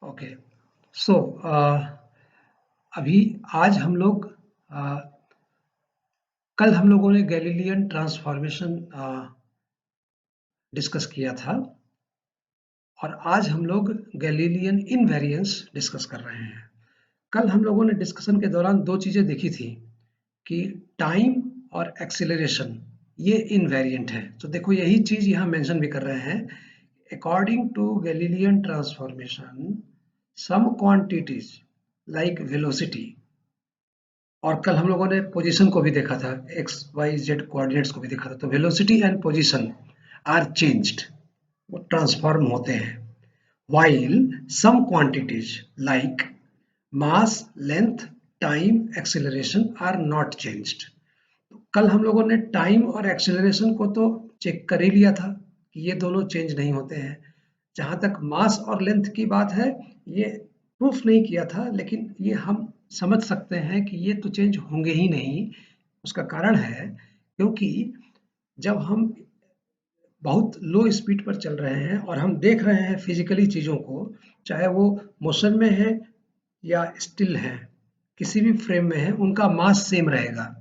Okay. सो अभी आज हम लोग uh, कल हम लोगों ने गैलीलियन ट्रांसफॉर्मेशन डिस्कस किया था और आज हम लोग गैलीलियन इनवेरिएंस डिस्कस कर रहे हैं। कल हम लोगों ने डिस्कशन के दौरान दो चीजें देखी थी कि टाइम और एक्सीलरेशन ये इनवेरिएंट है। तो देखो यही चीज यहाँ मेंशन भी कर रहे हैं। According to Galilean transformation some quantities like velocity, और कल हम लोगों ने पोजीशन को भी देखा था, एक्स वाई जेड कोऑर्डिनेट्स को भी देखा था। तो velocity and position are changed, वो ट्रांसफॉर्म होते हैं, while some quantities like mass, length, time, acceleration are not changed। कल हम लोगों ने टाइम और एक्सेलरेशन को तो चेक कर ही लिया था कि ये दोनों चेंज नहीं होते हैं। जहां तक मास और लेंथ की बात है, ये प्रूफ नहीं किया था, लेकिन ये हम समझ सकते हैं कि ये तो चेंज होंगे ही नहीं। उसका कारण है क्योंकि जब हम बहुत लो स्पीड पर चल रहे हैं और हम देख रहे हैं फिजिकली चीज़ों को, चाहे वो मोशन में है या स्टिल है, किसी भी फ्रेम में है, उनका मास सेम रहेगा।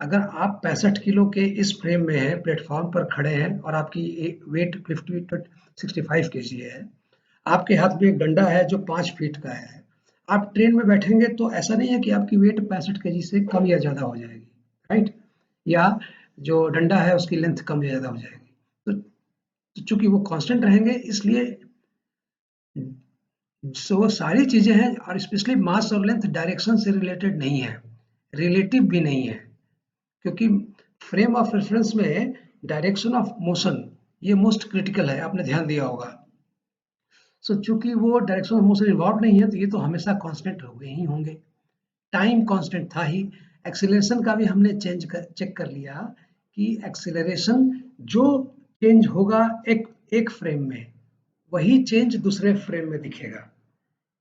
अगर आप 65 किलो के इस फ्रेम में है, प्लेटफॉर्म पर खड़े हैं और आपकी वेट 65 केजी है, आपके हाथ में एक डंडा है जो 5 फीट का है, आप ट्रेन में बैठेंगे तो ऐसा नहीं है कि आपकी वेट 65 केजी से कम या ज़्यादा हो जाएगी, राइट? या जो डंडा है उसकी लेंथ कम या ज़्यादा हो जाएगी। तो चूंकि वो कांस्टेंट रहेंगे, इसलिए वो सारी चीजें हैं, और स्पेशली मास और लेंथ डायरेक्शन से रिलेटेड नहीं है, रिलेटिव भी नहीं है, क्योंकि फ्रेम ऑफ रेफरेंस में डायरेक्शन ऑफ मोशन ये मोस्ट क्रिटिकल है, आपने ध्यान दिया होगा। सो चूंकि वो डायरेक्शन ऑफ मोशन इन्वॉल्व नहीं है, तो ये तो हमेशा कांस्टेंट होंगे ही होंगे। टाइम कांस्टेंट था ही। एक्सीलरेशन का भी हमने चेक कर लिया कि एक्सीलरेशन जो चेंज होगा एक एक फ्रेम में, वही चेंज दूसरे फ्रेम में दिखेगा।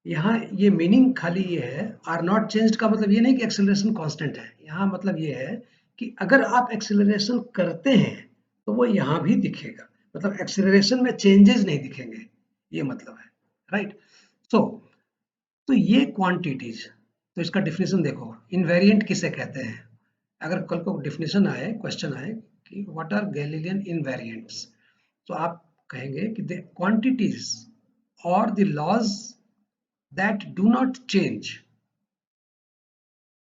यहाँ ये मीनिंग खाली ये है, आर नॉट चेंज्ड का मतलब ये नहीं कि एक्सेलरेशन कांस्टेंट है। यहाँ मतलब ये है कि अगर आप एक्सेलरेशन करते हैं तो वो यहाँ भी दिखेगा, मतलब एक्सेलरेशन में चेंजेस नहीं दिखेंगे, ये मतलब है, राइट? सो तो ये क्वांटिटीज, तो इसका डिफिनेशन देखो, इनवेरिएंट किसे कहते हैं। अगर कल को डिफिनेशन आए, क्वेश्चन आए कि व्हाट आर गैलीलियन इनवेरिएंट्स, तो आप कहेंगे कि द क्वांटिटीज और the laws that do not change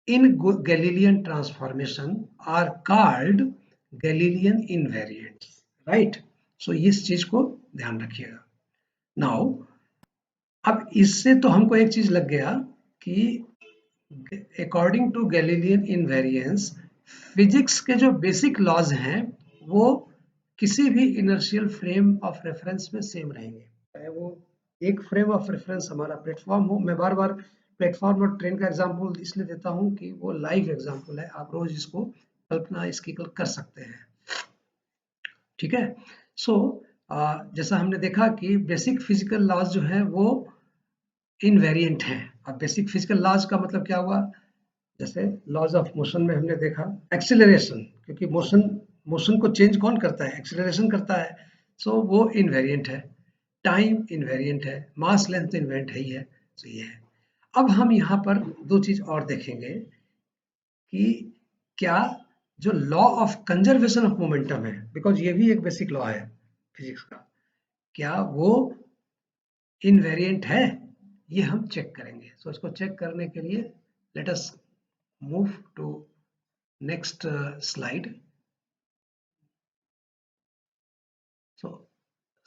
in Galilean transformation are called Galilean invariants, right? So इस चीज को ध्यान रखिएगा। Now अब इससे तो हमको एक चीज लग गया कि according to Galilean invariance, physics के जो बेसिक लॉज हैं वो किसी भी इनर्शियल फ्रेम ऑफ रेफरेंस में सेम रहेंगे, चाहे वो एक फ्रेम ऑफ रेफरेंस हमारा प्लेटफॉर्म हो। मैं बार बार प्लेटफॉर्म और ट्रेन का एग्जांपल इसलिए देता हूं कि वो लाइव एग्जांपल है, आप रोज इसको कल्पना इसकी कर सकते हैं, ठीक है? सो जैसा हमने देखा कि बेसिक फिजिकल लॉज जो है वो इनवेरिएंट हैं। अब बेसिक फिजिकल लॉज का मतलब क्या हुआ? जैसे लॉज ऑफ मोशन में हमने देखा एक्सीलरेशन, क्योंकि मोशन मोशन को चेंज कौन करता है? एक्सीलरेशन करता है, सो वो इनवेरिएंट है। टाइम इनवेरिएंट है, मास लेंथ इनवेरिएंट है ही है, तो ये है। अब हम यहाँ पर दो चीज और देखेंगे कि क्या जो law of conservation of momentum है, बिकॉज ये भी एक बेसिक लॉ है फिजिक्स का, क्या वो इनवेरिएंट है, ये हम चेक करेंगे। सो इसको चेक करने के लिए let us move to next slide.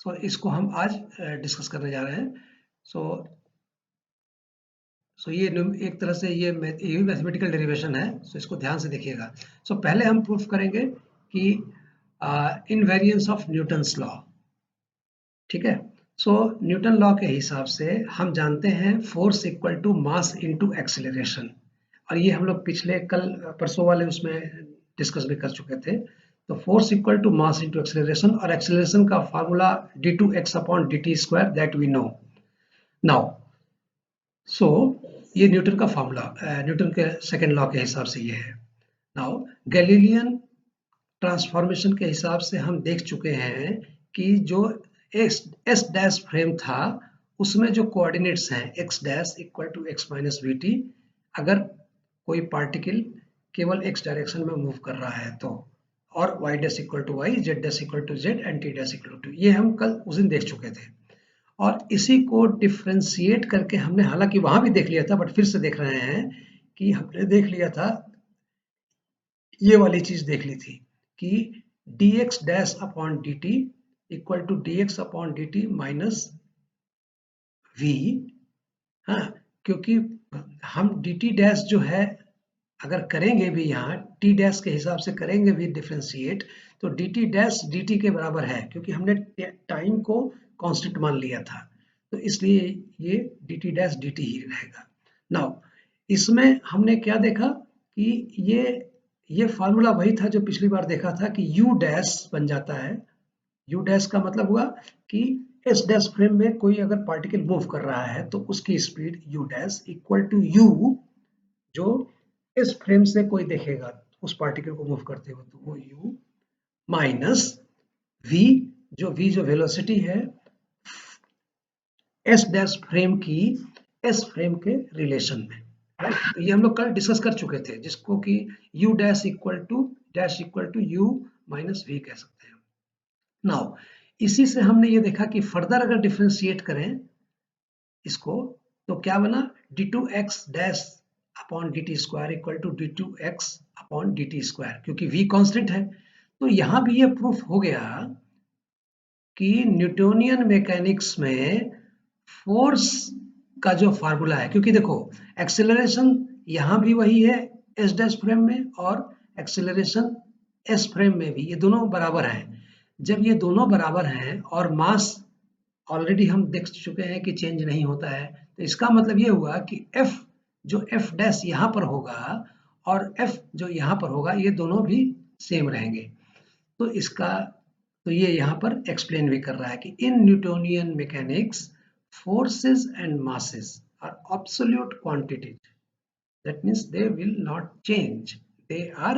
So इसको हम आज डिस्कस करने जा रहे हैं। सो ये एक तरह से ये भी मैथमेटिकल डेरिवेशन है, सो इसको ध्यान से देखिएगा। सो पहले हम प्रूफ करेंगे कि इनवेरिएंस ऑफ न्यूटन्स लॉ, ठीक है? सो न्यूटन लॉ के हिसाब से हम जानते हैं force equal to mass into acceleration, और ये हम लोग पिछले कल परसों वाले उसमें डिस्कस भी कर चुके थे। तो force equal to mass into acceleration, और एक्सीलरेशन का formula d2x upon dt square, that we know now. So ये न्यूटन का फार्मूला, न्यूटन के सेकेंड लॉ के हिसाब से ये है। नाउ गैलीलियन ट्रांसफॉर्मेशन के हिसाब से हम देख चुके हैं कि जो एस डैश फ्रेम था उसमें जो कोऑर्डिनेट्स हैं x dash equal to x minus v t, अगर कोई पार्टिकल केवल x डायरेक्शन में मूव कर रहा है तो, और y dash equal to y, z dash equal to z and t dash equal to, ये हम कल उस दिन देख चुके थे। और इसी को डिफ्रेंशिएट करके हमने हालांकि वहां भी देख लिया था, बट फिर से देख रहे हैं कि हमने देख लिया था, ये वाली चीज देख ली थी कि dx dash upon dt equal to dx upon dt minus v। हाँ, क्योंकि हम dt डैश जो है अगर करेंगे भी यहाँ t डैश के हिसाब से करेंगे भी डिफ्रेंशिएट, तो dt डैश dt के बराबर है, क्योंकि हमने टाइम को कांस्टेंट मान लिया था, तो इसलिए ये dt डैश dt ही रहेगा। नाउ इसमें हमने क्या देखा कि ये फार्मूला वही था जो पिछली बार देखा था कि u डैश बन जाता है। u डैश का मतलब हुआ कि s डैश फ्रेम में कोई अगर पार्टिकल मूव कर रहा है तो उसकी speed u dash equal to u, जो इस फ्रेम से कोई देखेगा उस पार्टिकल को मूव करते हुए, तो वो u माइनस v, जो v जो वेलोसिटी है s डैश फ्रेम की s फ्रेम के रिलेशन में, राइट। तो ये हम लोग कल डिस्कस कर चुके थे, जिसको कि u dash equal to u minus v कह सकते हैं। नाउ इसी से हमने ये देखा कि फर्दर अगर डिफरेंशिएट करें इसको, तो क्या बना, d2x dash upon dt square equal to d2x upon dt square, क्योंकि v कांस्टेंट है। तो यहां भी ये प्रूफ हो गया कि न्यूटोनियन मैकेनिक्स में फोर्स का जो फार्मूला है, क्योंकि देखो एक्सेलरेशन यहां भी वही है s डैश फ्रेम में, और एक्सेलरेशन s फ्रेम में भी, ये दोनों बराबर हैं। जब ये दोनों बराबर हैं और मास ऑलरेडी हम देख चुके हैं कि चेंज नहीं होता है, तो इसका मतलब ये हुआ कि F जो F डैश यहाँ पर होगा और F जो यहाँ पर होगा, ये दोनों भी सेम रहेंगे। तो इसका, तो ये यहाँ पर एक्सप्लेन भी कर रहा है कि in Newtonian mechanics forces and masses are absolute quantities, that means they will not change, they are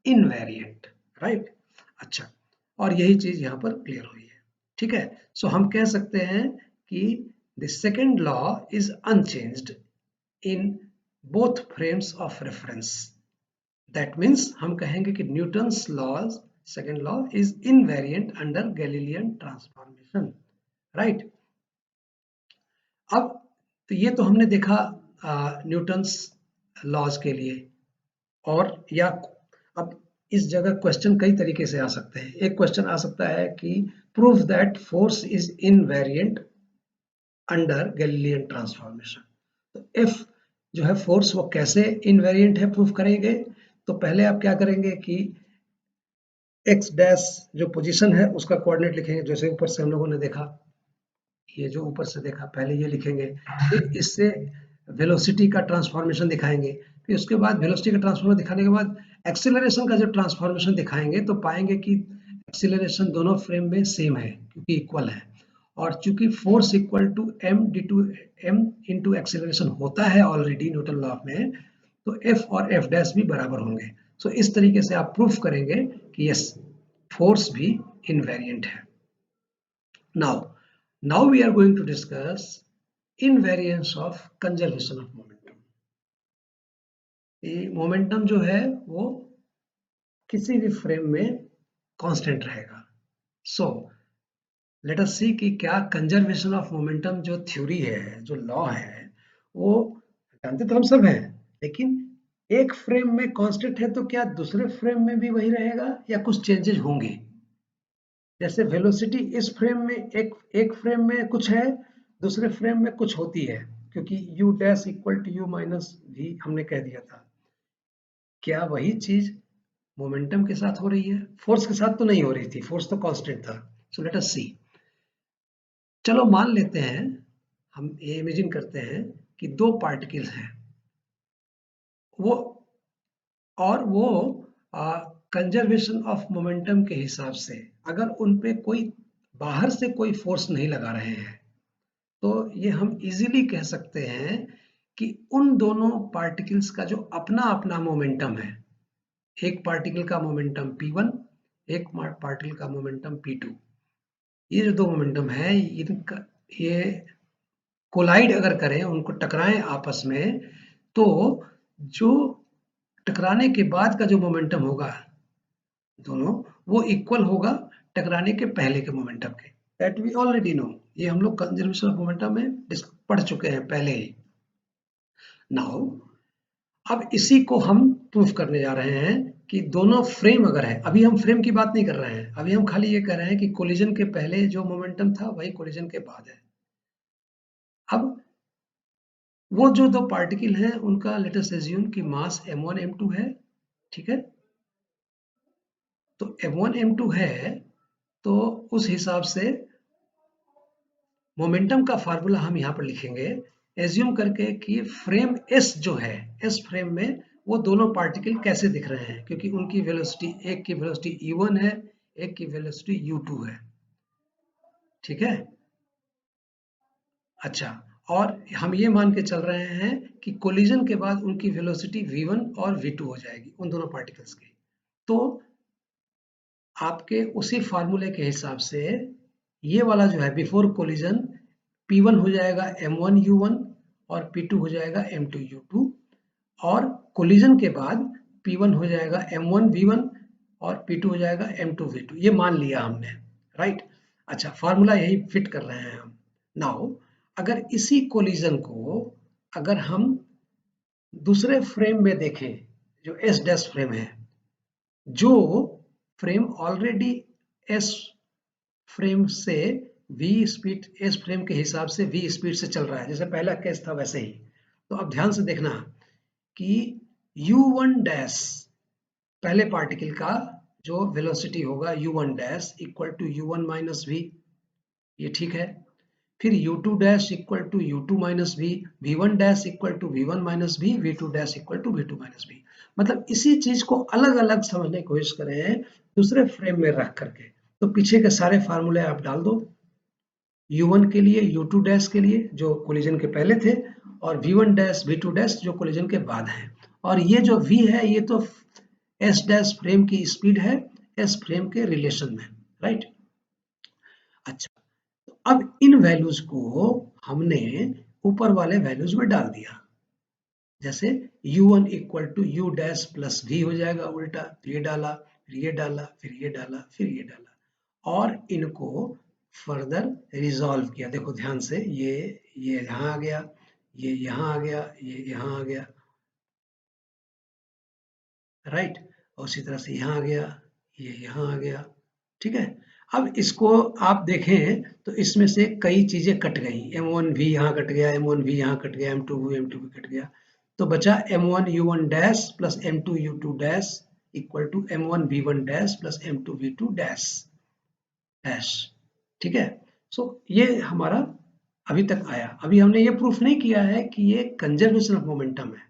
invariant, right। अच्छा, और यही चीज यहाँ पर क्लियर हुई है, ठीक है। सो हम कह सकते हैं कि the second law is unchanged in both frames of reference, that means हम कहेंगे कि Newton's law second law is invariant under Galilean transformation, right. अब तो ये तो हमने देखा न्यूटन्स लॉज के लिए, और या अब इस जगह क्वेश्चन कई तरीके से आ सकते हैं। एक क्वेश्चन आ सकता है कि prove that force is invariant under Galilean transformation. तो एफ जो है फोर्स, वो कैसे इनवेरिएंट है प्रूफ करेंगे। तो पहले आप क्या करेंगे कि एक्स डैश जो पोजीशन है उसका कोऑर्डिनेट लिखेंगे, जैसे ऊपर से हम लोगों ने देखा, ये जो ऊपर से देखा पहले ये लिखेंगे, फिर इससे वेलोसिटी का ट्रांसफॉर्मेशन दिखाएंगे, फिर उसके बाद वेलोसिटी का ट्रांसफॉर्मेशन दिखाने के बाद एक्सीलरेशन का जो ट्रांसफॉर्मेशन दिखाएंगे, तो पाएंगे कि एक्सीलरेशन दोनों फ्रेम में सेम है क्योंकि इक्वल है, और चूंकि force equal to m into acceleration होता है ऑलरेडी न्यूटन लॉ में, तो f और f डैश भी बराबर होंगे। सो इस तरीके से आप प्रूफ करेंगे कि यस फोर्स भी इनवेरिएंट है। Now we are going to discuss invariance of conservation of momentum। ये मोमेंटम जो है वो किसी भी फ्रेम में कांस्टेंट रहेगा। सो लेट अस सी कि क्या कंजर्वेशन ऑफ मोमेंटम जो थ्योरी है, जो लॉ है, वो जानते तो हम सब हैं, लेकिन एक फ्रेम में कांस्टेंट है तो क्या दूसरे फ्रेम में भी वही रहेगा या कुछ चेंजेस होंगे। जैसे वेलोसिटी इस फ्रेम में एक फ्रेम में कुछ है, दूसरे फ्रेम में कुछ होती है, क्योंकि u dash equal to u minus v हमने कह दिया था। क्या वही चीज मोमेंटम के साथ हो रही है? फोर्स के साथ तो नहीं हो रही थी, फोर्स तो कांस्टेंट था। सो लेट अस सी। चलो मान लेते हैं, हम ये इमेजिन करते हैं कि दो पार्टिकल्स हैं, वो और वो कंजर्वेशन ऑफ मोमेंटम के हिसाब से अगर उन पे कोई बाहर से कोई फोर्स नहीं लगा रहे हैं, तो ये हम इजीली कह सकते हैं कि उन दोनों पार्टिकल्स का जो अपना अपना मोमेंटम है, एक पार्टिकल का मोमेंटम p1, एक पार्टिकल का मोमेंटम p2, ये जो दो मोमेंटम है इनका, ये कोलाइड अगर करें, उनको टकराएं आपस में, तो जो टकराने के बाद का जो मोमेंटम होगा दोनों, वो इक्वल होगा टकराने के पहले के मोमेंटम के। दैट वी ऑलरेडी नो, ये हम लोग कंजर्वेशन ऑफ मोमेंटम में पढ़ चुके हैं पहले ही। नाउ अब इसी को हम प्रूफ करने जा रहे हैं कि दोनों फ्रेम अगर है, अभी हम फ्रेम की बात नहीं कर रहे हैं, अभी हम खाली ये कह रहे हैं कि कोलिजन के पहले जो मोमेंटम था वही कोलिजन के बाद है। अब वो जो दो पार्टिकल हैं उनका लेट अस अज्यूम कि मास m1 m2 है, ठीक है। तो m1 m2 है, तो उस हिसाब से मोमेंटम का फार्मूला हम यहाँ पर लिखेंगे एज्यूम करके कि फ्रेम S जो है, S फ्रेम में वो दोनों पार्टिकल कैसे दिख रहे हैं, क्योंकि उनकी वेलोसिटी, एक की वेलोसिटी E1 है, एक की वेलोसिटी U2 है, ठीक है। अच्छा, और हम ये मान के चल रहे हैं कि कोलिजन के बाद उनकी वेलोसिटी V1 और V2 हो जाएगी उन दोनों पार्टिकल्स की। तो आपके उसी फार्मूले के हिसाब से ये वाला जो है बिफोर कोलिजन P1 हो जाएगा M1U1 और P2 हो जाएगा M2U2, और कोलिजन के बाद P1 हो जाएगा M1V1 और P2 हो जाएगा M2V2, ये मान लिया हमने, राइट। अच्छा, फार्मूला यही फिट कर रहे हैं हम। नाउ अगर इसी कोलिजन को अगर हम दूसरे फ्रेम में देखें, जो S डैश फ्रेम है, जो फ्रेम ऑलरेडी S फ्रेम से v स्पीड, S फ्रेम के हिसाब से v स्पीड से चल रहा है, जैसे पहला केस था वैसे ही। तो अब ध्यान से देखना कि u1 डैश पहले पार्टिकल का जो वेलोसिटी होगा u1 dash equal to u1 minus v, ये ठीक है। फिर u2 dash equal to u2 minus v, v1 dash equal to v1 minus v, v2 dash equal to v2 minus v। मतलब इसी चीज को अलग अलग समझने की कोशिश करें दूसरे फ्रेम में रख करके। तो पीछे के सारे फार्मूले आप डाल दो, u1 के लिए, u2 डैश के लिए जो कोलिजन के पहले थे, और v1 डैश v2 डैश जो कोलिजन के बाद है। और ये जो v है ये तो s डैश फ्रेम की स्पीड है s फ्रेम के रिलेशन में, राइट। अच्छा, तो अब इन वैल्यूज को हमने ऊपर वाले वैल्यूज में डाल दिया, जैसे u1 equal to u dash plus v हो जाएगा उल्टा, तो ये डाला, फिर ये डाला, फिर ये डाला, फिर ये डाला, और इनको फर्दर रिजॉल्व किया। देखो ध्यान से, ये यहाँ आ गया, ये यहाँ आ गया, ये यहाँ आ गया, राइट। और उसी तरह से यहाँ आ गया, ये यहाँ आ गया, ठीक है। अब इसको आप देखें तो इसमें से कई चीजें कट गई, m1 भी यहाँ कट गया, m1 भी यहाँ कट गया, m2 भी कट गया, तो बचा m1 u1 dash plus m2 u2 dash equal to m1 v1 dash plus m2 v2 dash dash, ठीक है। सो ये हमारा अभी तक आया। अभी हमने ये प्रूफ नहीं किया है कि ये कंजर्वेशन ऑफ मोमेंटम है,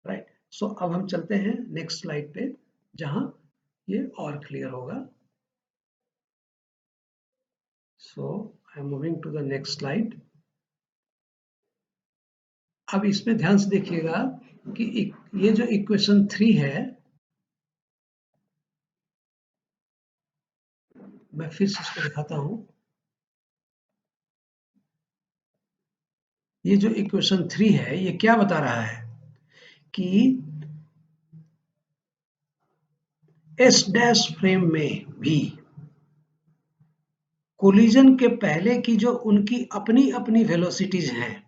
राइट। सो अब हम चलते हैं नेक्स्ट स्लाइड पे, जहां ये और क्लियर होगा। So I am moving to the next slide. अब इसमें ध्यान से देखिएगा कि ये जो इक्वेशन 3 है, मैं फिर से इसको दिखाता हूं। ये जो इक्वेशन 3 है ये क्या बता रहा है कि एस डैश फ्रेम में भी कोलिजन के पहले की जो उनकी अपनी अपनी वेलोसिटीज हैं,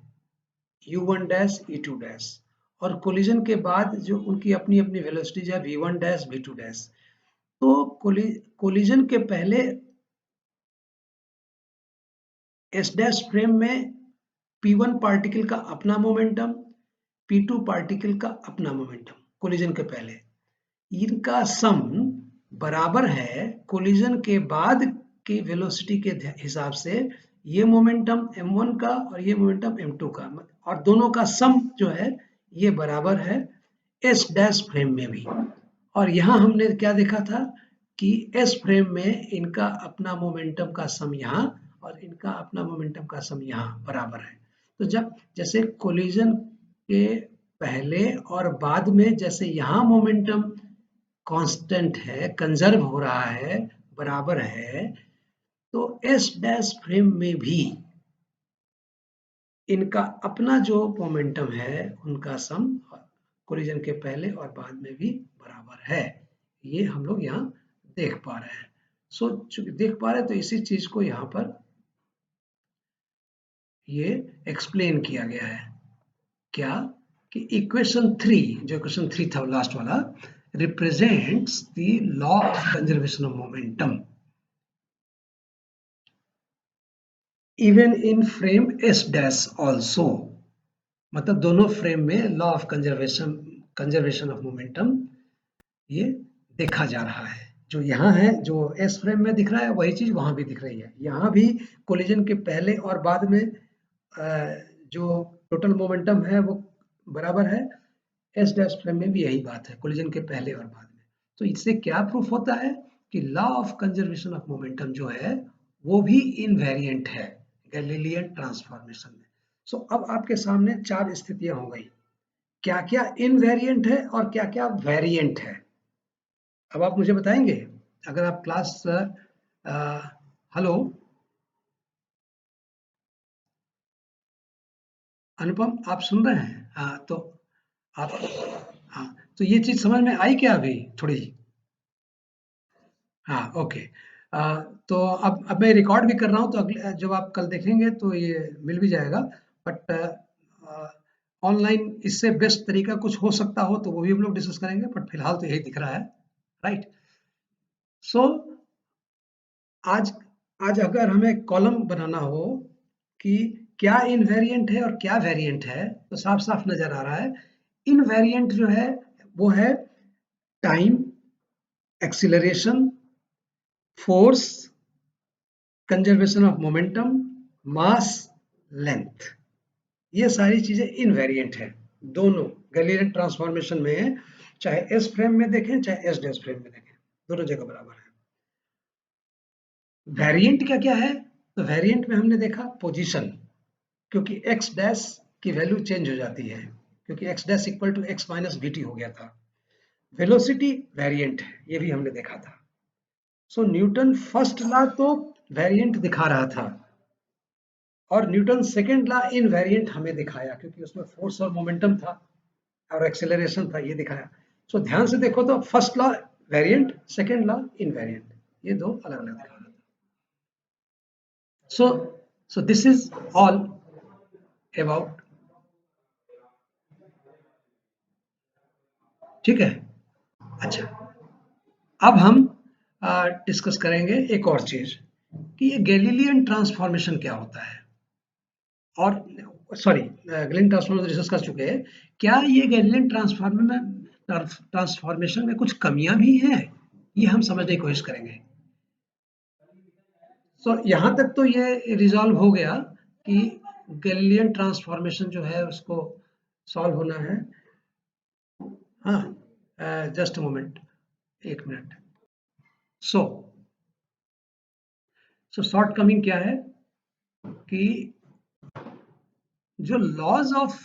u1 डैश e2 डैश, और कोलिजन के बाद जो उनकी अपनी अपनी वेलोसिटीज है v1 डैश v2 डैश, तो कोलिजन के पहले एस डैश फ्रेम में P1 पार्टिकल का अपना मोमेंटम, P2 पार्टिकल का अपना मोमेंटम कोलिजन के पहले, इनका सम बराबर है कोलिजन के बाद की वेलोसिटी के हिसाब से ये मोमेंटम m1 का और ये मोमेंटम m2 का, और दोनों का सम जो है ये बराबर है s डैश फ्रेम में भी। और यहाँ हमने क्या देखा था कि s फ्रेम में इनका अपना मोमेंटम का सम यहाँ और इनका अपना मोमेंटम का सम यहाँ बराबर है। तो जब जैसे कोलिजन के पहले और बाद में जैसे यहाँ मोमेंटम कांस्टेंट है, कंजर्व हो रहा है, बराबर है, तो एस डैश फ्रेम में भी इनका अपना जो मोमेंटम है उनका सम कोलिजन के पहले और बाद में भी बराबर है। ये हम लोग यहाँ देख पा रहे हैं। सो चूंकि देख पा रहे हैं तो इसी चीज को यहाँ पर ये एक्सप्लेन किया गया है। क्या कि इक्वेशन 3, जो इक्वेशन 3 था लास्ट वाला, represents the law of conservation of momentum even in frame S dash also. मतलब दोनों फ्रेम में law of conservation of momentum ये देखा जा रहा है। जो यहाँ है, जो एस फ्रेम में दिख रहा है, वही चीज वहां भी दिख रही है। यहाँ भी कोलिजन के पहले और बाद में जो टोटल मोमेंटम है वो बराबर है। एस डैश फ्रेम में भी यही बात है, कोलिजन के पहले और बाद में। तो इससे क्या प्रूफ होता है कि law of conservation of momentum जो है वो भी इनवेरिएंट है गैलीलियन ट्रांसफॉर्मेशन में। सो अब आपके सामने 4 स्थितियां हो गई, क्या क्या इनवेरिएंट है और क्या क्या वेरिएंट है। अब आप मुझे बताएंगे, अगर आप क्लास हेलो अनुपम, आप सुन रहे हैं? हाँ तो आप, हाँ तो ये चीज समझ में आई क्या अभी थोड़ी? हाँ ओके। तो अब मैं रिकॉर्ड भी कर रहा हूँ, तो अगले जब आप कल देखेंगे तो ये मिल भी जाएगा। बट ऑनलाइन इससे बेस्ट तरीका कुछ हो सकता हो तो वो भी हम लोग डिस्कस करेंगे, बट फिलहाल तो यही दिख रहा है। राइट। सो आज आज अगर हमें कॉलम बनाना हो कि क्या इनवेरिएंट है और क्या वेरिएंट है, तो साफ साफ नजर आ रहा है। इनवेरिएंट जो है वो है time, acceleration, force, conservation of momentum, mass, length. ये सारी चीजें इनवेरिएंट है दोनों गैलीलियन ट्रांसफॉर्मेशन में, चाहे एस फ्रेम में देखें चाहे एस डैश फ्रेम में देखें, दोनों जगह बराबर है। वेरिएंट क्या क्या है? तो वेरिएंट में हमने देखा पोजीशन, क्योंकि एक्स डैश की वैल्यू चेंज हो जाती है, क्योंकि x dash equal to x minus v t हो गया था। वेलोसिटी वेरिएंट है, ये भी हमने देखा था। सो न्यूटन फर्स्ट लॉ तो वेरिएंट दिखा रहा था, और न्यूटन सेकेंड लॉ इनवेरिएंट हमें दिखाया, क्योंकि उसमें फोर्स और मोमेंटम था और एक्सेलरेशन था, ये दिखाया। सो ध्यान से देखो तो first law variant, second law invariant, ये दो अलग अलग दिखा रहा था। So this is all about, ठीक है। अच्छा, अब हम डिस्कस करेंगे एक और चीज कि ये गैलीलियन ट्रांसफॉर्मेशन क्या होता है। और सॉरी, गैलीलियन ट्रांसफॉर्मेशन डिस्कस कर चुके हैं। क्या ये गैलीलियन ट्रांसफॉर्मेशन में कुछ कमियां भी हैं, ये हम समझने की कोशिश करेंगे। सो यहाँ तक तो ये रिजॉल्व हो गया कि गैलीलियन ट्रांसफॉर्मेशन जो है उसको सॉल्व होना है। हाँ, जस्ट मोमेंट, एक मिनट। सो शॉर्ट कमिंग क्या है कि जो लॉज ऑफ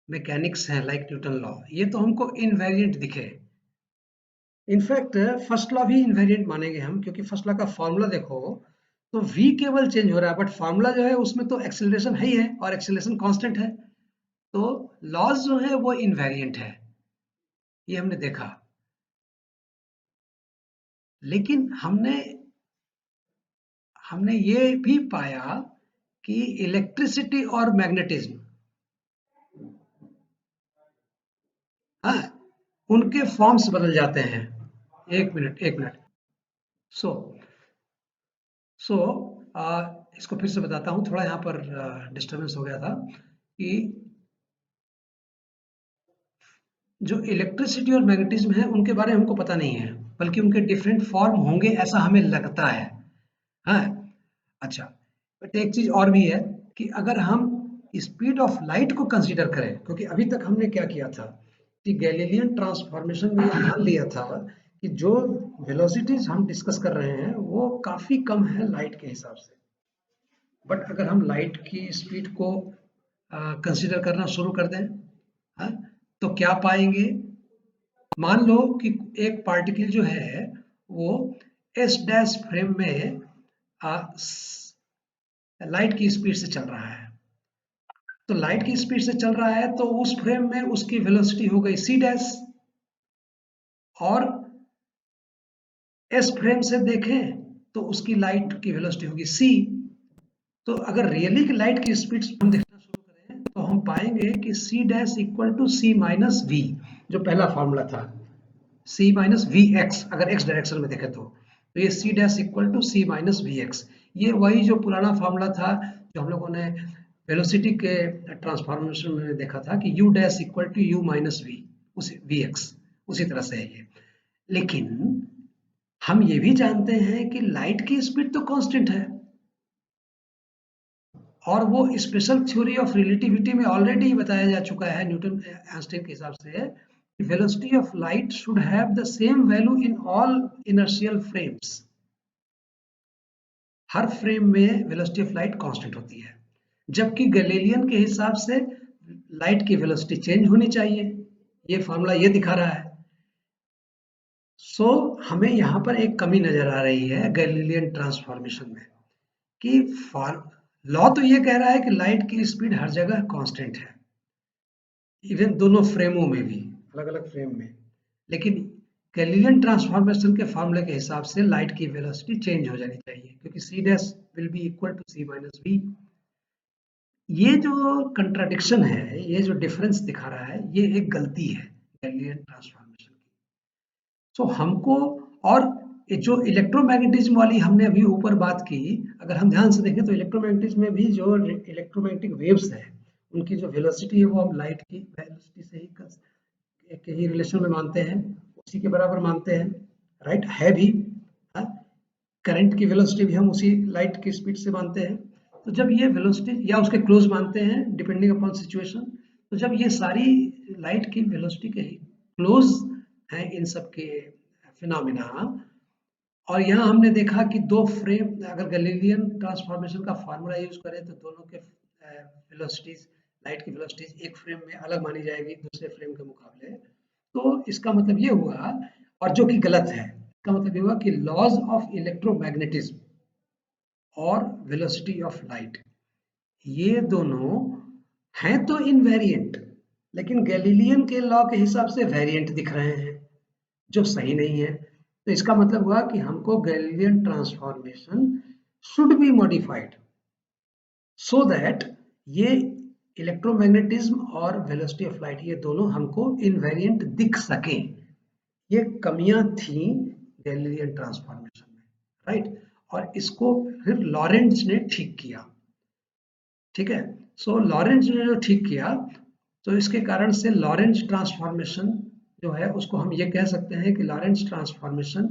मैकेनिक्स हैं लाइक न्यूटन लॉ, ये तो हमको इनवेरिएंट दिखे। इनफैक्ट फर्स्ट लॉ भी इनवेरिएंट मानेंगे हम, क्योंकि फर्स्ट लॉ का फॉर्मूला देखो तो v केवल चेंज हो रहा है, बट फॉर्मूला जो है उसमें तो एक्सेलरेशन है ही है और एक्सेलरेशन कांस्टेंट है। तो लॉज जो है वो इनवेरिएंट है, ये हमने देखा। लेकिन हमने हमने ये भी पाया कि इलेक्ट्रिसिटी और मैग्नेटिज्म, हाँ, उनके फॉर्म्स बदल जाते हैं। एक मिनट एक मिनट। सो सो इसको फिर से बताता हूँ, थोड़ा यहाँ पर डिस्टरबेंस हो गया था कि जो इलेक्ट्रिसिटी और मैग्नेटिज्म है उनके बारे में हमको पता नहीं है, बल्कि उनके डिफरेंट फॉर्म होंगे ऐसा हमें लगता है। हाँ, अच्छा, बट एक चीज और भी है कि अगर हम स्पीड ऑफ लाइट को कंसीडर करें, क्योंकि अभी तक हमने क्या किया था कि गैलीलियन ट्रांसफॉर्मेशन में ये मान लिया था कि जो वेलोसिटीज हम डिस्कस कर रहे हैं वो काफी कम है लाइट के हिसाब से। बट अगर हम लाइट की स्पीड को कंसीडर करना शुरू कर दें, हाँ, तो क्या पाएंगे? मान लो कि एक पार्टिकल जो है वो एस डैश फ्रेम में लाइट की स्पीड से चल रहा है, तो लाइट की स्पीड से चल रहा है तो उस फ्रेम में उसकी वेलोसिटी हो गई c डैश, और s फ्रेम से देखें तो उसकी लाइट की वेलोसिटी होगी c। तो अगर रियली की लाइट की स्पीड हम देखना शुरू करें तो हम पाएंगे कि c dash equal to c minus v, जो पहला फॉर्मूला था c माइनस वी एक्स, अगर x डायरेक्शन में देखें तो ये c dash equal to c minus v x, ये वही जो पुराना फॉर्मूला था जो हम लोगों ने वेलोसिटी के ट्रांसफॉर्मेशन में देखा था कि u dash equal to u minus v, उसी वी एक्स, उसी तरह से है ये। लेकिन हम ये भी जानते हैं कि लाइट की स्पीड तो कांस्टेंट है, और वो स्पेशल थ्योरी ऑफ रिलेटिविटी में ऑलरेडी बताया जा चुका है न्यूटन आइंस्टाइन के हिसाब से, velocity of light should have the same value in all inertial frames. Her frame में वेलोसिटी ऑफ लाइट कांस्टेंट होती है, जबकि गैलीलियन के हिसाब से लाइट की वेलोसिटी चेंज होनी चाहिए, ये फॉर्मूला ये दिखा रहा है। सो हमें यहाँ पर एक कमी नजर आ रही है गैलीलियन ट्रांसफॉर्मेशन में, कि लॉ तो ये कह रहा है कि लाइट की स्पीड हर जगह कांस्टेंट है, इवन दोनों फ्रेमों में भी, अलग अलग फ्रेम में, लेकिन गैलीलियन ट्रांसफॉर्मेशन के फॉर्मूले के हिसाब से लाइट की वेलोसिटी चेंज हो जानी चाहिए, क्योंकि c dash will be equal to c minus v। ये जो कंट्राडिक्शन है, ये जो डिफरेंस दिखा रहा है, ये एक गलती है गैलीलियन ट्रांसफॉर्मेशन की। सो हमको, और ये जो इलेक्ट्रोमैग्नेटिज्म वाली हमने अभी ऊपर बात की, अगर हम ध्यान से देखें तो इलेक्ट्रोमैग्नेटिज्म में भी जो इलेक्ट्रोमैग्नेटिक वेव्स है, उनकी जो वेलोसिटी है वो हम लाइट की वेलोसिटी से ही रिलेशन में मानते हैं, उसी के बराबर मानते हैं, राइट है भी। करंट की वेलोसिटी भी हम उसी लाइट की स्पीड से मानते हैं। तो जब ये वेलोसिटी या उसके क्लोज मानते हैं डिपेंडिंग अपॉन सिचुएशन, तो जब ये सारी लाइट की वेलोसिटी के क्लोज हैं इन सब के फिनोमिना, और यहाँ हमने देखा कि दो फ्रेम, अगर गैलीलियन ट्रांसफॉर्मेशन का फार्मूला यूज करें तो दोनों के वेलोसिटीज, लाइट की वेलोसिटीज एक फ्रेम में अलग मानी जाएगी दूसरे फ्रेम के मुकाबले। तो इसका मतलब ये हुआ, और जो कि गलत है, इसका मतलब ये हुआ कि लॉज ऑफ इलेक्ट्रोमैग्नेटिज्म और वेलोसिटी ऑफ लाइट, ये दोनों हैं तो इनवेरिएंट, लेकिन गैलीलियन के लॉ के हिसाब से वेरिएंट दिख रहे हैं, जो सही नहीं है। तो इसका मतलब हुआ कि हमको Galilean transformation should be modified so that ये इलेक्ट्रोमैग्नेटिज्म और वेलोसिटी ऑफ लाइट, ये दोनों हमको इनवेरिएंट दिख सके। ये कमियां थी गैलीलियन ट्रांसफॉर्मेशन में, राइट, और इसको फिर लॉरेंट्ज ने ठीक किया। ठीक है, सो लॉरेंट्ज ने जो ठीक किया, तो इसके कारण से लॉरेंट्ज ट्रांसफॉर्मेशन जो है उसको हम ये कह सकते हैं कि लॉरेंट्ज ट्रांसफॉर्मेशन,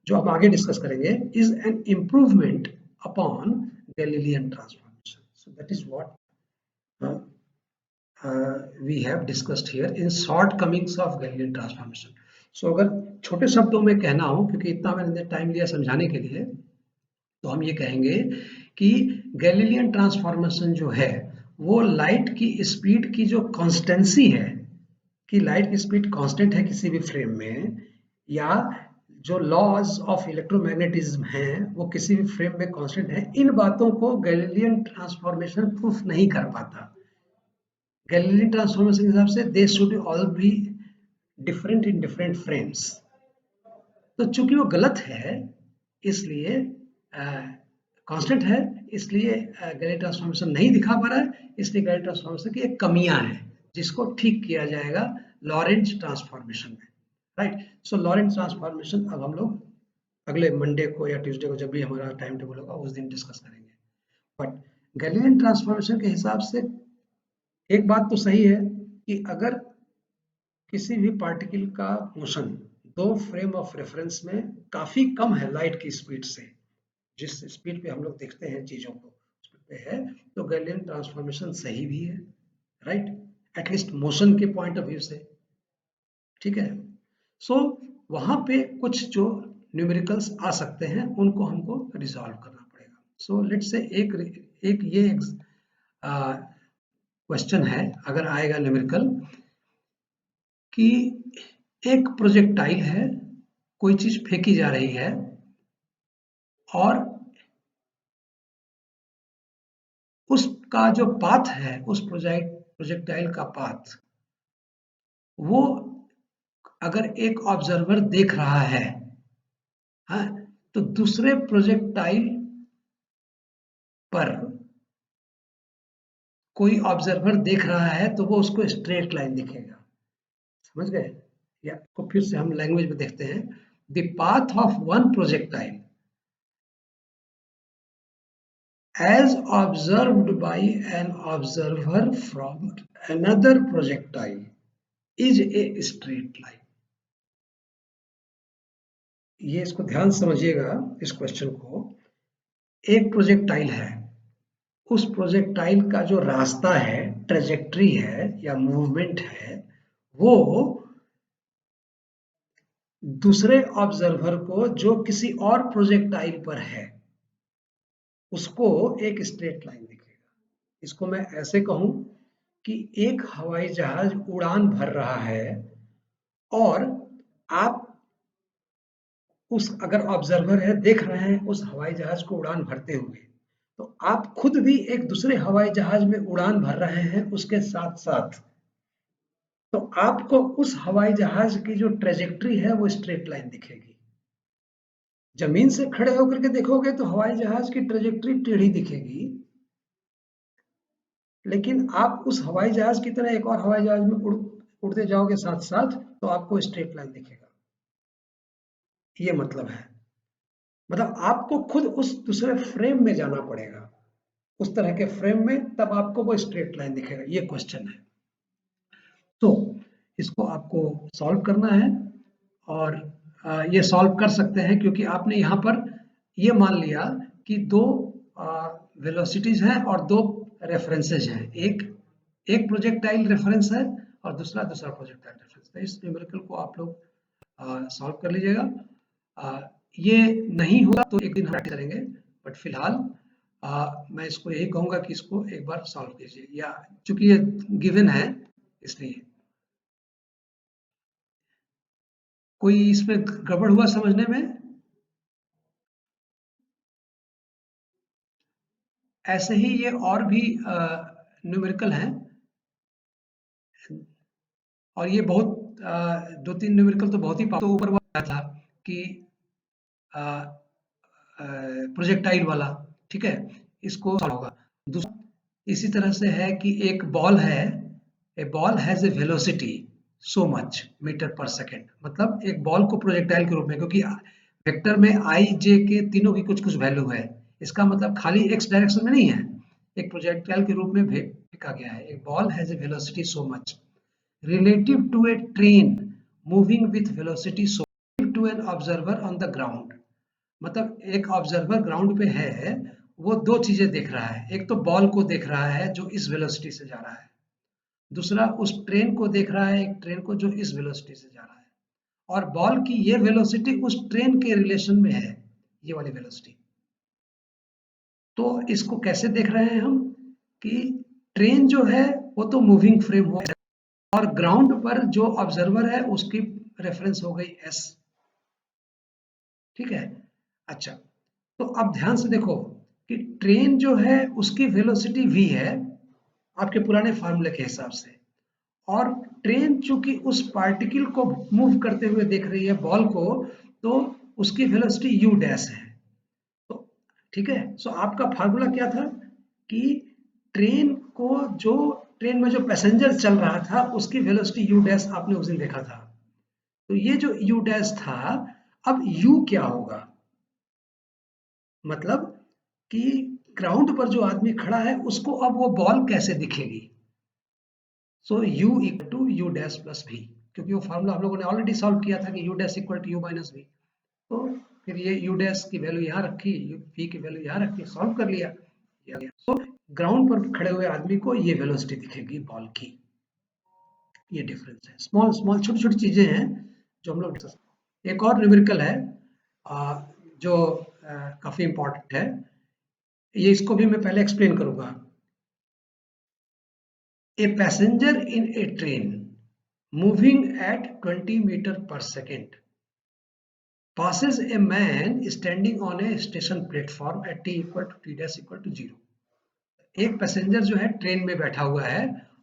जो हम आगे डिस्कस करेंगे, is an improvement upon Galilean transformation. So that is what we have discussed here in shortcomings of Galilean transformation. So अगर छोटे शब्दों में कहना हो, क्योंकि इतना मैंने टाइम लिया समझाने के लिए, तो हम ये कहेंगे कि गैलीलियन ट्रांसफॉर्मेशन जो है वो लाइट की स्पीड की जो कॉन्स्टेंसी है, कि लाइट की स्पीड कांस्टेंट है किसी भी फ्रेम में, या जो लॉज ऑफ इलेक्ट्रोमैग्नेटिज्म है वो किसी भी फ्रेम में कांस्टेंट है, इन बातों को गैलीलियन ट्रांसफॉर्मेशन प्रूफ नहीं कर पाता। गैलीलियन ट्रांसफॉर्मेशन के हिसाब से they should all be different in different frames. तो चूंकि वो गलत है, इसलिए कांस्टेंट है, इसलिए गैलीलियन ट्रांसफॉर्मेशन नहीं दिखा पा रहा है, इसलिए गैलीलियन ट्रांसफॉर्मेशन की एक कमियां हैं जिसको ठीक किया जाएगा लॉरेंट्ज ट्रांसफॉर्मेशन में, राइट। सो लॉरेंट्ज ट्रांसफॉर्मेशन अब हम लोग अगले मंडे को या ट्यूसडे को, जब भी हमारा टाइम टेबल होगा, उस दिन डिस्कस करेंगे। बट गैलीलियन ट्रांसफॉर्मेशन के हिसाब से एक बात तो सही है कि अगर किसी भी पार्टिकल का मोशन दो फ्रेम ऑफ रेफरेंस में काफी कम है लाइट की स्पीड से, जिस स्पीड पे हम लोग देखते हैं चीजों को, स्पीड पे है, तो गैलीलियन ट्रांसफॉर्मेशन सही भी है, राइट, एटलीस्ट मोशन के पॉइंट ऑफ व्यू से। ठीक है, सो वहां पे कुछ जो न्यूमेरिकल्स आ सकते हैं उनको हमको रिजॉल्व करना पड़ेगा। सो लेट्स से एक ये क्वेश्चन है, अगर आएगा न्यूमेरिकल, कि एक प्रोजेक्टाइल है, कोई चीज फेंकी जा रही है, और उस उसका जो पाथ है, उस प्रोजेक्टाइल का पाथ, वो अगर एक ऑब्जर्वर देख रहा है, हाँ, तो दूसरे प्रोजेक्टाइल पर कोई ऑब्जर्वर देख रहा है तो वो उसको स्ट्रेट लाइन दिखेगा। समझ गए? या को फिर से हम लैंग्वेज में देखते हैं। The path of one projectile as observed by an observer from another projectile is a straight line। ये इसको ध्यान समझिएगा, इस क्वेश्चन को। एक प्रोजेक्टाइल है, उस प्रोजेक्टाइल का जो रास्ता है, ट्रेजेक्ट्री है या मूवमेंट है, वो दूसरे ऑब्जर्वर को जो किसी और प्रोजेक्टाइल पर है उसको एक स्ट्रेट लाइन दिखेगा। इसको मैं ऐसे कहूं कि एक हवाई जहाज उड़ान भर रहा है और आप उस अगर ऑब्जर्वर है, देख रहे हैं उस हवाई जहाज को उड़ान भरते हुए, तो आप खुद भी एक दूसरे हवाई जहाज में उड़ान भर रहे हैं उसके साथ साथ, तो आपको उस हवाई जहाज की जो ट्रेजेक्ट्री है वो स्ट्रेट लाइन दिखेगी। जमीन से खड़े होकर के देखोगे तो हवाई जहाज की ट्रेजेक्ट्री टेढ़ी दिखेगी, लेकिन आप उस हवाई जहाज की तरह एक और हवाई जहाज में उड़ते जाओगे साथ साथ, तो आपको स्ट्रेट लाइन दिखेगा। ये मतलब है, मतलब आपको खुद उस दूसरे फ्रेम में जाना पड़ेगा, उस तरह के फ्रेम में, तब आपको वो स्ट्रेट लाइन दिखेगा। ये क्वेश्चन है, तो इसको आपको सॉल्व करना है। और ये सॉल्व कर सकते हैं क्योंकि आपने यहाँ पर ये मान लिया कि दो वेलोसिटीज हैं और दो रेफरेंसेज हैं। एक एक प्रोजेक्टाइल रेफरेंस है और दूसरा प्रोजेक्टाइल रेफरेंस है। इस न्यूमेरिकल को आप लोग सॉल्व कर लीजिएगा। ये नहीं होगा तो एक दिन हम करेंगे, बट फिलहाल मैं इसको यही कहूँगा कि इसको एक बार सॉल्व कीजिए, या चूंकि ये गिवन है इसलिए। कोई इसमें गड़बड़ हुआ समझने में? ऐसे ही ये और भी न्यूमेरिकल हैं, और ये बहुत दो तीन न्यूमेरिकल तो बहुत ही तो ऊपर वाला था कि प्रोजेक्टाइल वाला, ठीक है, इसको सॉल्व होगा। दूसरा इसी तरह से है कि एक बॉल है, a ball has a velocity so much metre per second, मतलब एक बॉल को प्रोजेक्टाइल के रूप में, क्योंकि वेक्टर में आई जे के तीनों की कुछ कुछ वैल्यू है, इसका मतलब खाली एक्स डायरेक्शन में नहीं है, एक प्रोजेक्टाइल के रूप में फेंका गया है। एक ball has a velocity so much relative to a train moving with velocity so to an observer on the ground। मतलब एक ऑब्जर्वर ग्राउंड पे है, वो दो चीजें देख रहा है, एक तो बॉल को देख रहा है जो इस वेलोसिटी से जा रहा है, दूसरा उस ट्रेन को देख रहा है, एक ट्रेन को जो इस वेलोसिटी से जा रहा है, और बॉल की ये वेलोसिटी उस ट्रेन के रिलेशन में है, ये वाली वेलोसिटी। तो इसको कैसे देख रहे हैं हम कि ट्रेन जो है वो तो मूविंग फ्रेम हो, और ग्राउंड पर जो ऑब्जर्वर है उसकी रेफरेंस हो गई एस। ठीक है, अच्छा, तो अब ध्यान से देखो कि ट्रेन जो है उसकी वेलोसिटी v है आपके पुराने फार्मूले के हिसाब से, और ट्रेन चूंकि उस पार्टिकल को मूव करते हुए देख रही है, बॉल को, तो उसकी वेलोसिटी u डैश है। तो ठीक है, सो आपका फार्मूला क्या था कि ट्रेन को, जो ट्रेन में जो पैसेंजर चल रहा था उसकी वेलोसिटी u डैश आपने उस दिन देखा था, तो ये जो u डैश था, अब u क्या होगा, मतलब कि ग्राउंड पर जो आदमी खड़ा है उसको अब वो बॉल कैसे दिखेगी। So u equal to u dash plus v, क्योंकि वो फार्मूला हम लोगों ने ऑलरेडी सॉल्व किया था कि u dash equal to u minus v। तो फिर ये u डैश की वैल्यू यहाँ रखी, v की वैल्यू यहाँ रखी, सॉल्व कर लिया। तो ग्राउंड पर खड़े हुए आदमी को ये वेलोसिटी दिखेगी बॉल की। ये डिफरेंस है, स्मॉल स्मॉल छोटी छोटी चीजें हैं जो हम लोग। एक और न्यूमेरिकल है जो काफी इंपॉर्टेंट है, ये इसको भी मैं पहले एक्सप्लेन करूंगा। A passenger in a train moving at 20 metre per second passes a man standing on a station platform at t equal to t dash equal to 0। एक पैसेंजर जो है ट्रेन में बैठा हुआ है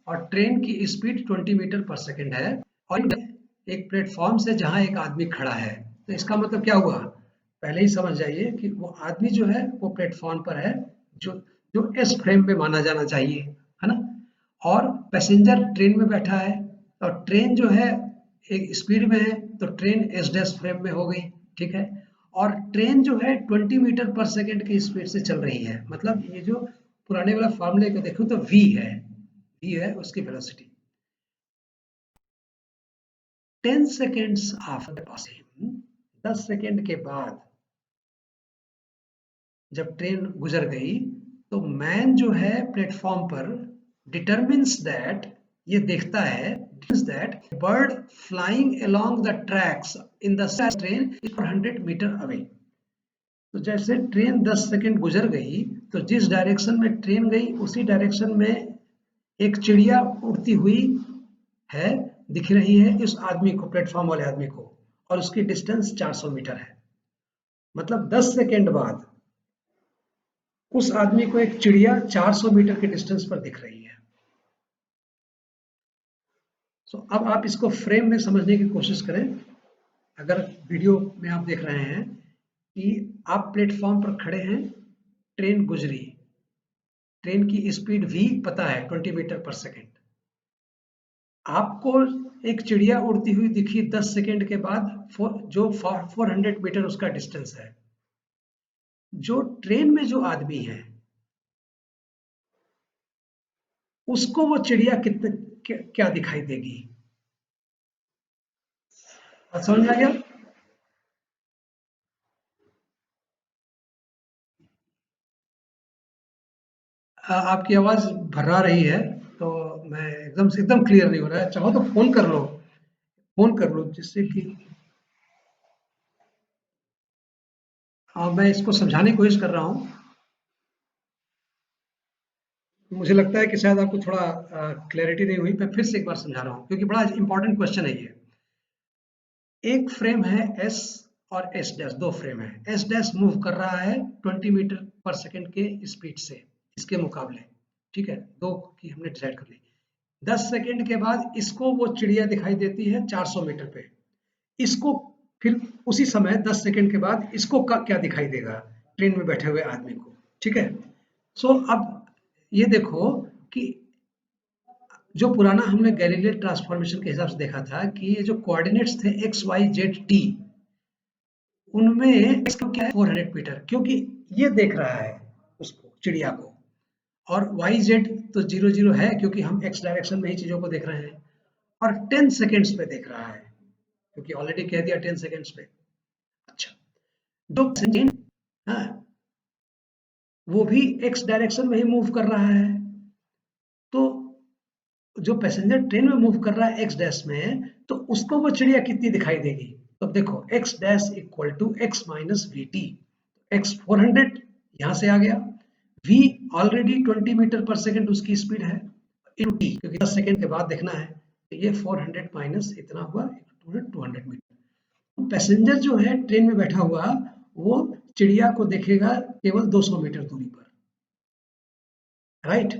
और ट्रेन की स्पीड 20 मीटर पर सेकंड है और एक प्लेटफॉर्म से जहां एक आदमी खड़ा है। तो इसका मतलब क्या हुआ, पहले ही समझ जाइए कि वो आदमी जो है वो प्लेटफॉर्म पर है, जो जो एस फ्रेम में माना जाना चाहिए, है ना। और पैसेंजर ट्रेन में बैठा है और ट्रेन जो है एक स्पीड में है, तो ट्रेन एस डैश फ्रेम में हो गई, ठीक है। और ट्रेन जो है 20 मीटर पर सेकंड की स्पीड से चल रही है, मतलब ये जो पुराने वाला फॉर्मूले को देखो तो वी है उसकी velocity. 10 seconds after passing, 10 second के बाद जब ट्रेन गुजर गई, तो मैन जो है प्लेटफॉर्म पर डिटरमिन्स दैट, ये देखता है that bird flying along the tracks in the train is 400 metre away. तो जैसे ट्रेन 10 सेकंड गुजर गई, तो जिस डायरेक्शन में ट्रेन गई उसी डायरेक्शन में एक चिड़िया उड़ती हुई है, दिख रही है इस आदमी को, प्लेटफॉर्म वाले आदमी को, और उसकी डिस्टेंस 400 मीटर है। मतलब 10 सेकंड बाद उस आदमी को एक चिड़िया 400 मीटर के डिस्टेंस पर दिख रही है। सो अब आप इसको फ्रेम में समझने की कोशिश करें। अगर वीडियो में आप देख रहे हैं कि आप प्लेटफॉर्म पर खड़े हैं, ट्रेन गुजरी, ट्रेन की स्पीड v पता है 20 मीटर पर सेकंड, आपको एक चिड़िया उड़ती हुई दिखी 10 सेकंड के बाद, जो 400 मीटर उसका डिस्टेंस है। जो ट्रेन में जो आदमी है उसको वो चिड़िया कितने क्या दिखाई देगी, समझ में आ गया। आपकी आवाज भर्रा रही है, तो मैं एकदम क्लियर नहीं हो रहा है। चाहो तो फोन कर लो, फोन कर लो जिससे कि मैं इसको समझाने की कोशिश कर रहा हूँ। मुझे लगता है कि शायद आपको थोड़ा क्लैरिटी नहीं हुई। मैं फिर से एक बार समझा रहा हूँ क्योंकि बड़ा इंपॉर्टेंट क्वेश्चन है ये। एक फ्रेम है एस और एस डैश, दो फ्रेम है। एस डैश मूव कर रहा है 20 मीटर पर सेकंड के स्पीड से इसके मुकाबले, ठीक है, दो की हमने डिसाइड कर ली। 10 सेकंड के बाद इसको वो चिड़िया दिखाई देती है 400 मीटर पे। इसको फिर उसी समय 10 सेकंड के बाद इसको क्या दिखाई देगा, ट्रेन में बैठे हुए आदमी को, ठीक है। सो अब ये देखो कि जो पुराना हमने गैलीलियो ट्रांसफॉर्मेशन के हिसाब से देखा था कि ये जो कोऑर्डिनेट्स थे एक्स वाई जेड टी, उनमें इसका क्या है 400 मीटर, क्योंकि ये देख रहा है उसको, चिड़िया को, और वाई जेड तो 0 0 है क्योंकि हम एक्स डायरेक्शन में ही चीजों को देख रहे हैं, और 10 सेकेंड्स पे देख रहा है क्योंकि ऑलरेडी कह दिया 10 सेकेंड्स पे। अच्छा, जो हाँ, वो भी एक्स डायरेक्शन में ही मूव कर रहा है। तो जो पैसेंजर ट्रेन में मूव कर रहा है एक्स डैश में, तो उसको वो चिड़िया कितनी दिखाई देगी। तो देखो x dash equal to x minus v t, x 400 यहां से आ गया, v already 20 metre per second उसकी स्पीड है, इन टी क्योंकि 10 सेकंड के बाद देखना है, तो ये 400 माइनस इतना हुआ 200 मीटर। तो पैसेंजर जो है ट्रेन में बैठा हुआ, वो चिड़िया को देखेगा केवल 200 मीटर दूरी पर, राइट।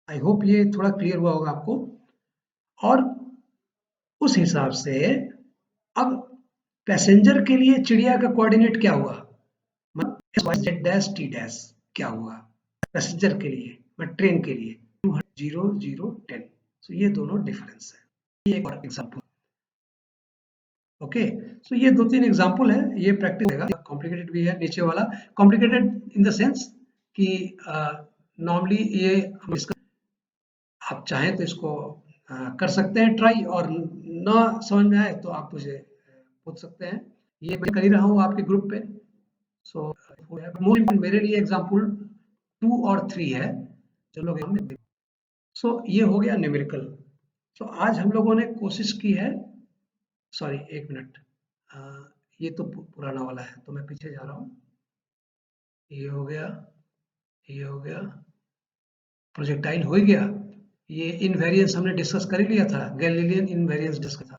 आई होप ये थोड़ा क्लियर हुआ होगा आपको। और उस हिसाब से अब पैसेंजर के लिए चिड़िया का कोऑर्डिनेट क्या हुआ, मतलब जेड डैश टी डैश क्या हुआ पैसेंजर के लिए, मैं ट्रेन के लिए 0 0 10। सो ये दोनों डिफरेंस है। ये एक और एग्जांपल, ओके। सो ये दो तीन एग्जांपल है, ये प्रैक्टिस रहेगा। कॉम्प्लिकेटेड भी है नीचे वाला, कॉम्प्लिकेटेड इन द सेंस कि नॉर्मली ये हम इसका, आप चाहें तो इसको कर सकते हैं ट्राई, और ना समझ में आए तो आप मुझे पूछ सकते हैं। ये मैं कर ही रहा हूँ आपके ग्रुप पे। सो मोस्ट मेरे लिए एग्जांपल 2 और 3 है, जो लोग हमने, सो ये हो गया न्यूमेरिकल। सो आज हम लोगों ने कोशिश की है, सॉरी एक मिनट, ये तो पुराना वाला है तो मैं पीछे जा रहा हूँ। ये हो गया, ये हो गया, प्रोजेक्टाइल हो ही गया। ये इनवेरियंस हमने डिस्कस कर ही लिया था, गैलीलियन इनवेरियंस डिस्कस था।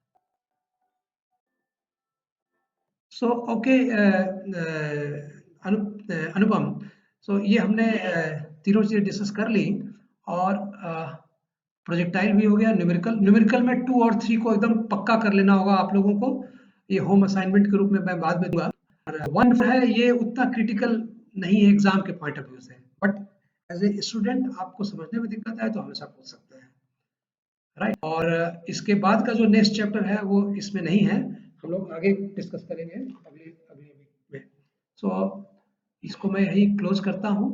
सो ओके अनुपम, सो ये हमने तीनों चीज़ें डिस्कस कर ली और प्रोजेक्टाइल भी हो गया, न्यूमेरिकल में 2 और 3 को एकदम पक्का कर लेना होगा आप लोगों को। ये होम असाइनमेंट के रूप में मैं बाद में दूंगा। और 1 है ये उतना क्रिटिकल नहीं है एग्जाम के पॉइंट ऑफ व्यू से, बट एज ए स्टूडेंट आपको समझने में दिक्कत आए तो हमेशा पूछ सकते हैं, राइट। और इसके बाद का जो नेक्स्ट चैप्टर है वो इसमें नहीं है, हम लोग आगे डिस्कस करेंगे अगले अगले वीक में। सो इसको मैं यही क्लोज करता हूँ।